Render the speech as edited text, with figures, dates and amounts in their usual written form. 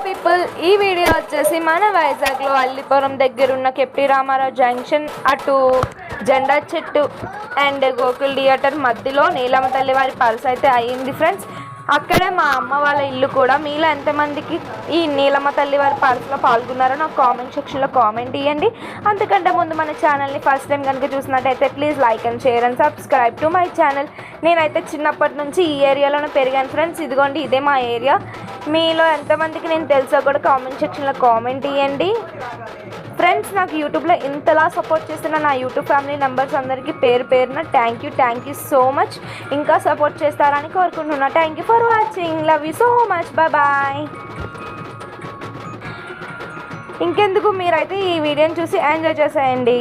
People, ఈ video వచ్చేసి మన వైజాగ్లో అల్లిపురం దగ్గర ఉన్న కెప్టి రామారావు జంక్షన్ అటు జెండా చెట్టు అండ్ గోకుల్ థియేటర్ మధ్యలో నీలమ్మ తల్లి వారి పర్స్ అయితే అయ్యింది ఫ్రెండ్స్. అక్కడే మా అమ్మ వాళ్ళ ఇల్లు కూడా. మీలో ఎంతమందికి ఈ నీలమ్మ తల్లి వారి పర్స్లో పాల్గొన్నారో నాకు కామెంట్ సెక్షన్లో కామెంట్ ఇవ్వండి. అంతకంటే ముందు మన ఛానల్ని ఫస్ట్ టైం కనుక చూసినట్టయితే please like and share and subscribe to my channel. నేనైతే చిన్నప్పటి నుంచి ఈ ఏరియాలోనే పెరిగాను ఫ్రెండ్స్. ఇదిగోండి, ఇదే మా ఏరియా. మీలో ఎంతమందికి నేను తెలుసో కూడా కామెంట్ సెక్షన్లో కామెంట్ ఇవ్వండి ఫ్రెండ్స్. నాకు యూట్యూబ్లో ఇంతలా సపోర్ట్ చేస్తున్న నా యూట్యూబ్ ఫ్యామిలీ మెంబర్స్ అందరికీ పేరు పేరున థ్యాంక్ యూ సో మచ్. ఇంకా సపోర్ట్ చేస్తారని కోరుకుంటున్నా. Thank you for watching. Love you so much. Bye. ఇంకెందుకు, మీరైతే ఈ వీడియోని చూసి ఎంజాయ్ చేసేయండి.